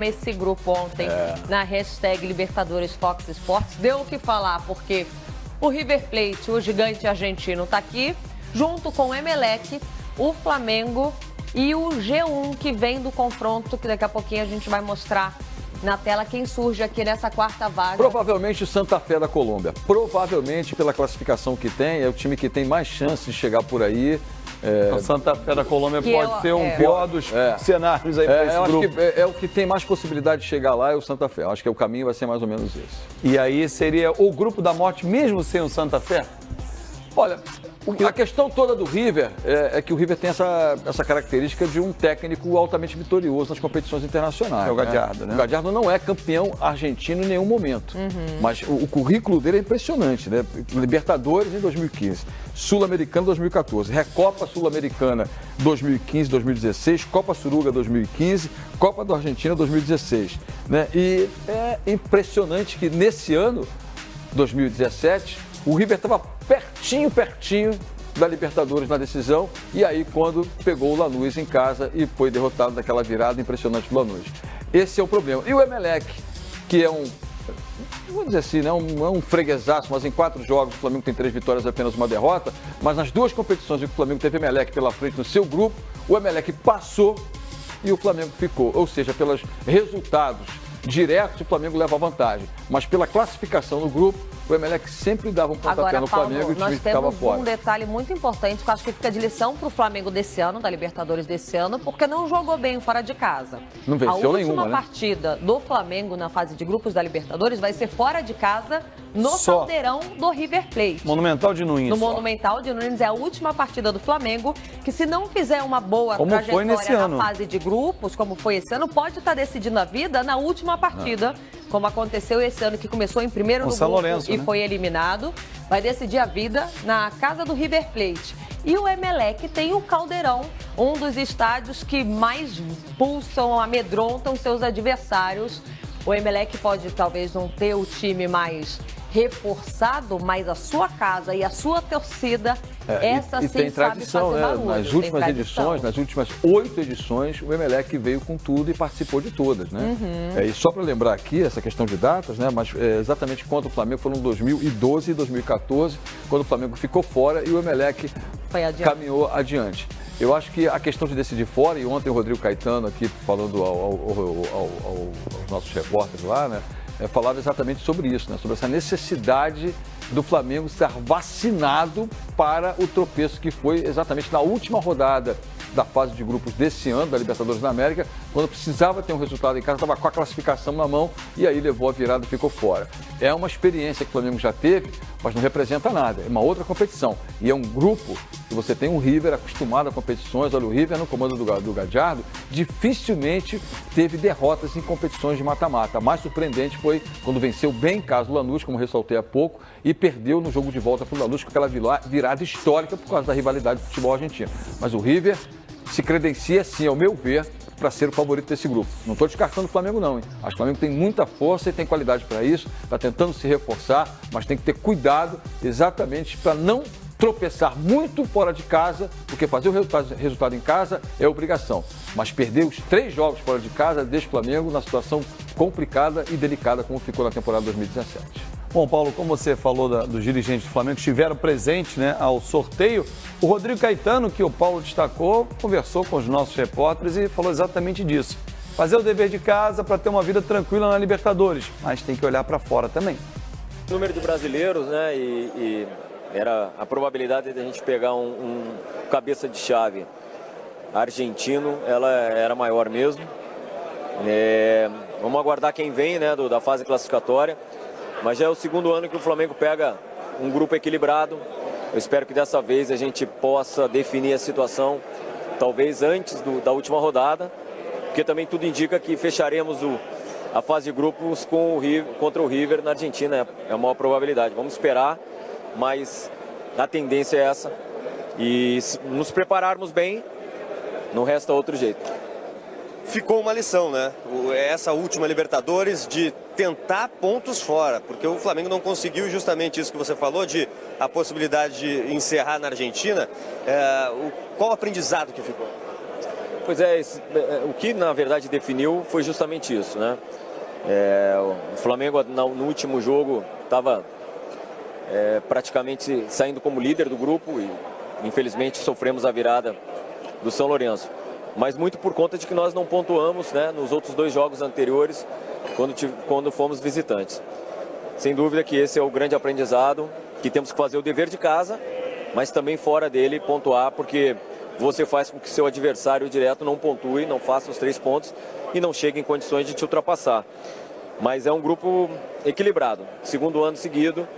Esse grupo ontem, na hashtag Libertadores Fox Sports, deu o que falar, porque o River Plate, o gigante argentino, está aqui, junto com o Emelec, o Flamengo e o G1, que vem do confronto, que daqui a pouquinho a gente vai mostrar na tela quem surge aqui nessa quarta vaga. Provavelmente o Santa Fé da Colômbia. Provavelmente, pela classificação que tem, é o time que tem mais chance de chegar por aí. O Santa Fé da Colômbia pode ser um pior dos cenários aí para esse grupo. É o que tem mais possibilidade de chegar lá, é o Santa Fé. Eu acho que o caminho vai ser mais ou menos esse. E aí seria o grupo da morte mesmo sem o Santa Fé? Olha, a questão toda do River é que o River tem essa característica de um técnico altamente vitorioso nas competições internacionais. É o Gallardo, né? O Gallardo não é campeão argentino em nenhum momento. Mas o currículo dele é impressionante, né? Libertadores em 2015, Sul-Americana em 2014, Recopa Sul-Americana 2015, 2016, Copa Suruga 2015, Copa da Argentina 2016. Né? E é impressionante que nesse ano, 2017, o River estava pertinho da Libertadores na decisão, e aí quando pegou o Lanús em casa e foi derrotado naquela virada impressionante do Lanús. Esse é o problema. E o Emelec, que é vamos dizer assim, não é um freguesaço, mas em 4 jogos o Flamengo tem 3 vitórias e apenas uma derrota, mas nas 2 competições em que o Flamengo teve Emelec pela frente no seu grupo, o Emelec passou e o Flamengo ficou. Ou seja, pelos resultados diretos o Flamengo leva vantagem, mas pela classificação no grupo, o Emelec sempre dava um pontapé no Flamengo e o time ficava fora. Nós temos um detalhe muito importante que eu acho que fica de lição para o Flamengo desse ano, da Libertadores desse ano, porque não jogou bem fora de casa. Não venceu nenhuma, A última partida do Flamengo na fase de grupos da Libertadores vai ser fora de casa, no Caldeirão do River Plate. Monumental de Nunes. No Monumental de Nunes é a última partida do Flamengo, que se não fizer uma boa trajetória na fase de grupos, como foi esse ano, pode estar decidindo a vida na última partida, como aconteceu esse ano, que começou em primeiro no grupo e foi eliminado. Vai decidir a vida na casa do River Plate. E o Emelec tem o Caldeirão, um dos estádios que mais pulsam, amedrontam seus adversários. O Emelec pode talvez não ter o time mais reforçado, mas a sua casa e a sua torcida, essa sim tem tradição, sabe fazer barulho. Nas últimas edições, nas últimas 8 edições, o Emelec veio com tudo e participou de todas, né? E só para lembrar aqui, essa questão de datas, né? Mas exatamente contra o Flamengo foram 2012 e 2014, quando o Flamengo ficou fora e o Emelec caminhou adiante. Eu acho que a questão de decidir fora, e ontem o Rodrigo Caetano aqui falando aos nossos repórteres lá, né? Falava exatamente sobre isso, né? Sobre essa necessidade do Flamengo estar vacinado para o tropeço que foi exatamente na última rodada da fase de grupos desse ano, da Libertadores da América, quando precisava ter um resultado em casa, estava com a classificação na mão e aí levou a virada e ficou fora. É uma experiência que o Flamengo já teve, mas não representa nada, é uma outra competição. E é um grupo que você tem um River acostumado a competições, olha, o River no comando do Gallardo, dificilmente teve derrotas em competições de mata-mata. A mais surpreendente foi quando venceu bem em casa o Lanús, como ressaltei há pouco, e perdeu no jogo de volta para o Lanús com aquela virada histórica por causa da rivalidade do futebol argentino. Mas o River se credencia, sim, ao meu ver, para ser o favorito desse grupo. Não estou descartando o Flamengo, não, hein? Acho que o Flamengo tem muita força e tem qualidade para isso, está tentando se reforçar, mas tem que ter cuidado exatamente para não tropeçar muito fora de casa, porque fazer o resultado em casa é obrigação. Mas perder os 3 jogos fora de casa deixa o Flamengo na situação complicada e delicada como ficou na temporada 2017. Bom, Paulo, como você falou dos dirigentes do Flamengo que estiveram presentes, né, ao sorteio, o Rodrigo Caetano, que o Paulo destacou, conversou com os nossos repórteres e falou exatamente disso. Fazer o dever de casa para ter uma vida tranquila na Libertadores, mas tem que olhar para fora também. O número de brasileiros, né, e era a probabilidade de a gente pegar um cabeça de chave argentino, ela era maior mesmo. Vamos aguardar quem vem, né, da fase classificatória. Mas já é o segundo ano que o Flamengo pega um grupo equilibrado. Eu espero que dessa vez a gente possa definir a situação, talvez antes da última rodada, porque também tudo indica que fecharemos a fase de grupos contra o River na Argentina. É a maior probabilidade. Vamos esperar, mas a tendência é essa. E se nos prepararmos bem, não resta outro jeito. Ficou uma lição, né? Essa última Libertadores de tentar pontos fora, porque o Flamengo não conseguiu justamente isso que você falou, de a possibilidade de encerrar na Argentina. Qual o aprendizado que ficou? Pois é, o que na verdade definiu foi justamente isso, né? O Flamengo no último jogo estava praticamente saindo como líder do grupo e infelizmente sofremos a virada do São Lourenço. Mas muito por conta de que nós não pontuamos, né, nos outros 2 jogos anteriores quando fomos visitantes. Sem dúvida que esse é o grande aprendizado, que temos que fazer o dever de casa, mas também fora dele pontuar, porque você faz com que seu adversário direto não pontue, não faça os 3 pontos e não chegue em condições de te ultrapassar. Mas é um grupo equilibrado, segundo ano seguido,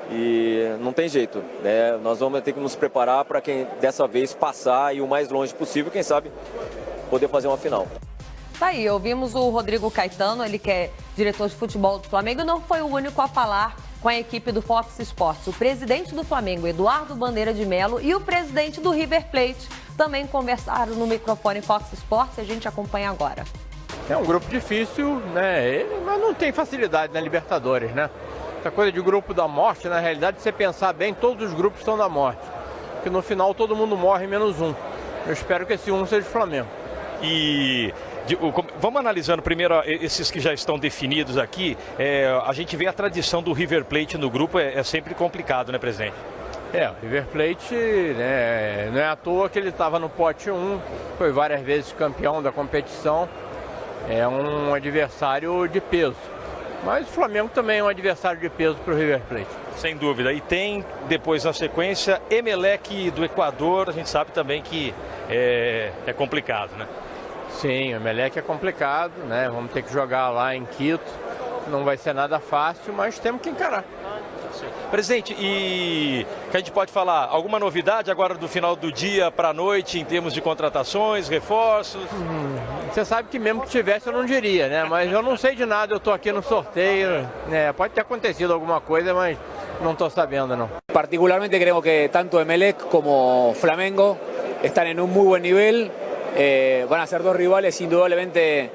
e não tem jeito. Nós vamos ter que nos preparar para quem dessa vez passar e o mais longe possível, quem sabe poder fazer uma final. Tá aí, ouvimos o Rodrigo Caetano, ele que é diretor de futebol do Flamengo, não foi o único a falar com a equipe do Fox Sports. O presidente do Flamengo, Eduardo Bandeira de Mello, e o presidente do River Plate também conversaram no microfone Fox Sports, a gente acompanha agora. É um grupo difícil, né? Mas não tem facilidade na Libertadores, né? Essa coisa de grupo da morte, na realidade, se você pensar bem, todos os grupos são da morte. Porque no final todo mundo morre menos um. Eu espero que esse um seja o Flamengo. E vamos analisando primeiro esses que já estão definidos aqui. A gente vê a tradição do River Plate no grupo, é sempre complicado, né, presidente? O River Plate, né, não é à toa que ele estava no pote 1, foi várias vezes campeão da competição. É um adversário de peso. Mas o Flamengo também é um adversário de peso para o River Plate. Sem dúvida. E tem depois na sequência Emelec do Equador, a gente sabe também que é complicado, né? Sim, o Emelec é complicado, né? Vamos ter que jogar lá em Quito. Não vai ser nada fácil, mas temos que encarar. Presidente, e que a gente pode falar, alguma novidade agora do final do dia para a noite em termos de contratações, reforços? Você sabe que mesmo que tivesse eu não diria, né? Mas eu não sei de nada, eu estou aqui no sorteio, né? Pode ter acontecido alguma coisa, mas não estou sabendo, não. Particularmente creo que tanto Emelec como Flamengo están en un muy buen nivel. Van a ser 2 rivales indudablemente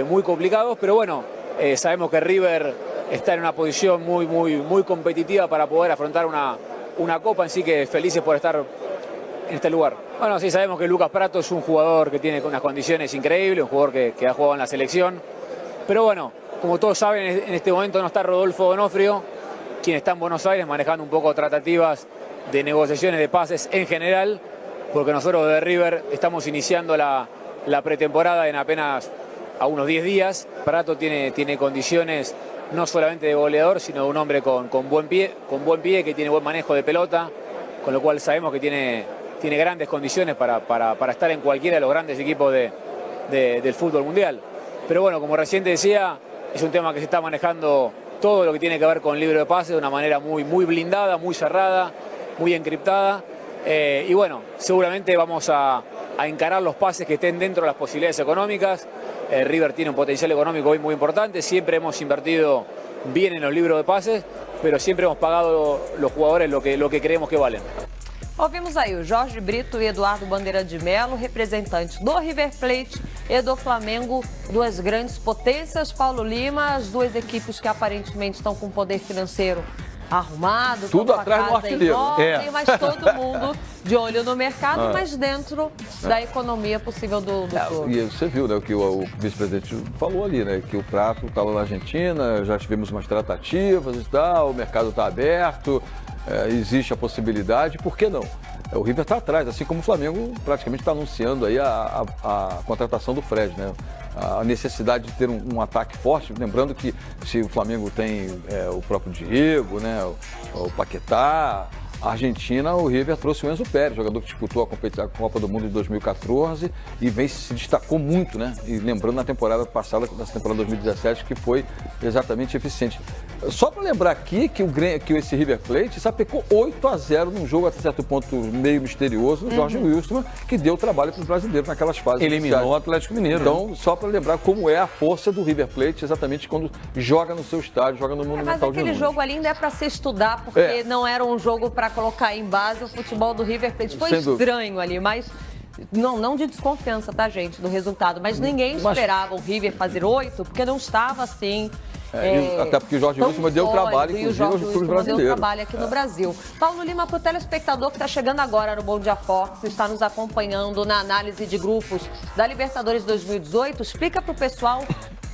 muy complicados, pero bueno, sabemos que River está en una posición muy competitiva para poder afrontar una copa, así que felices por estar en este lugar. Bueno, sí sabemos que Lucas Pratto es un jugador que tiene unas condiciones increíbles, un jugador que ha jugado en la selección, pero bueno, como todos saben, en este momento no está Rodolfo Donofrio, quien está en Buenos Aires manejando un poco tratativas de negociaciones de pases en general, porque nosotros de River estamos iniciando la pretemporada en apenas a unos 10 días. Pratto tiene condiciones no solamente de goleador, sino de un hombre con buen pie, que tiene buen manejo de pelota, con lo cual sabemos que tiene grandes condiciones para estar en cualquiera de los grandes equipos del fútbol mundial. Pero bueno, como recién te decía, es un tema que se está manejando todo lo que tiene que ver con libro de pases de una manera muy blindada, muy cerrada, muy encriptada. Y bueno, seguramente vamos a encarar los pases que estén dentro de las posibilidades económicas. River tiene un potencial económico hoy muy importante, siempre hemos invertido bien en los libros de pases, pero siempre hemos pagado los jugadores lo que creemos que valen. Ouvimos aí o Jorge Brito e Eduardo Bandeira de Mello, representantes do River Plate e do Flamengo, 2 grandes potências. Paulo Lima, as 2 equipes que aparentemente estão com poder financeiro arrumado, tudo atrás do artilheiro. Mas todo mundo de olho no mercado, mas dentro da economia possível do clube. E você viu, né, o que o vice-presidente falou ali, né, que o Pratto está lá na Argentina, já tivemos umas tratativas e tal, o mercado está aberto, existe a possibilidade, por que não? O River está atrás, assim como o Flamengo praticamente está anunciando aí a contratação do Fred, né? A necessidade de ter um ataque forte, lembrando que se o Flamengo tem o próprio Diego, né, o Paquetá, a Argentina, o River trouxe o Enzo Pérez, jogador que disputou a Copa do Mundo de 2014 e se destacou muito, né? E lembrando na temporada passada, nessa temporada 2017, que foi exatamente eficiente. Só para lembrar aqui que esse River Plate sapecou 8-0 num jogo até certo ponto meio misterioso do Jorge Wilstermann, que deu trabalho para os brasileiros naquelas fases. Eliminou o Atlético Mineiro. Então, só para lembrar como é a força do River Plate, exatamente quando joga no seu estádio, joga no Monumental de Nunes. Mas aquele jogo ali ainda é para se estudar, porque não era um jogo para colocar em base o futebol do River Plate. Foi estranho ali, mas não de desconfiança, tá, gente, do resultado. Mas ninguém esperava o River fazer 8, porque não estava assim. Até porque o Jorge Wilson deu trabalho, inclusive, aos clubes brasileiros. Deu trabalho aqui no Brasil. Paulo Lima, para o telespectador que está chegando agora no Bom Dia Fox, está nos acompanhando na análise de grupos da Libertadores 2018, explica para o pessoal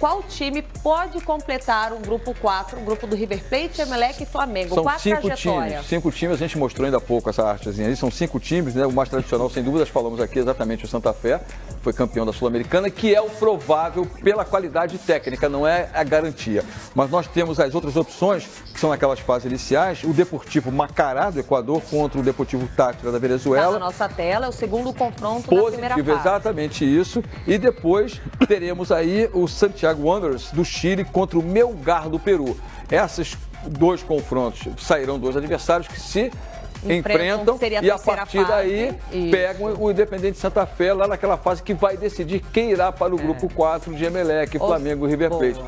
qual time pode completar o grupo 4, o grupo do River Plate, Emelec e Flamengo. São 5 times, a gente mostrou ainda há pouco essa artezinha aí, são 5 times, né? O mais tradicional, sem dúvidas, falamos aqui exatamente o Santa Fé, foi campeão da Sul-Americana, que é o provável pela qualidade técnica, não é a garantia. Mas nós temos as outras opções, que são naquelas fases iniciais, o Deportivo Macará, do Equador, contra o Deportivo Táchira, da Venezuela. Está na nossa tela, é o segundo confronto da primeira fase. Exatamente isso. E depois teremos aí o Santiago Wanderers, do Chile, contra o Melgar, do Peru. Esses 2 confrontos sairão 2 adversários que se enfrentam e a partir daí pegam o Independente Santa Fé lá naquela fase que vai decidir quem irá para o grupo 4 de Emelec, Flamengo e River Plate.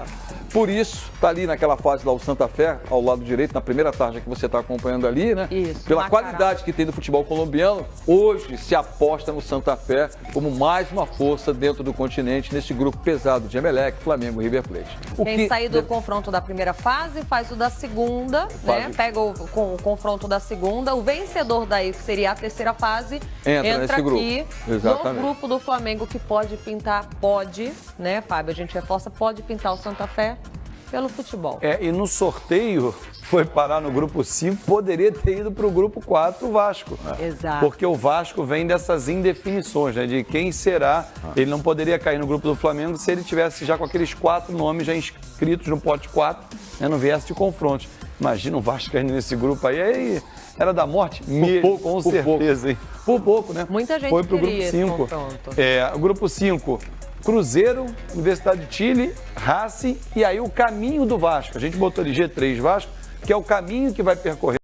Por isso, está ali naquela fase lá o Santa Fé, ao lado direito, na primeira tarja que você está acompanhando ali, né? Isso, pela qualidade que tem do futebol colombiano, hoje se aposta no Santa Fé como mais uma força dentro do continente, nesse grupo pesado de Emelec, Flamengo e River Plate. Quem sair do confronto da primeira fase faz o da segunda, né? Pega o confronto da segunda, o vencedor daí, que seria a terceira fase, entra aqui no grupo do Flamengo, que pode pintar, né, Fábio? A gente reforça, pode pintar o Santa Fé pelo futebol. E no sorteio foi parar no grupo 5, poderia ter ido para o grupo 4, o Vasco. Exato. Porque o Vasco vem dessas indefinições, né, de quem será. Ele não poderia cair no grupo do Flamengo se ele tivesse já com aqueles 4 nomes já inscritos no pote 4, né, não viesse de confrontos. Imagina o Vasco caindo nesse grupo aí era da morte mesmo, com certeza. Hein? Por pouco, né? Muita gente foi pro grupo 5. O grupo 5, Cruzeiro, Universidade de Chile, Racing e aí o caminho do Vasco. A gente botou ali G3 Vasco, que é o caminho que vai percorrer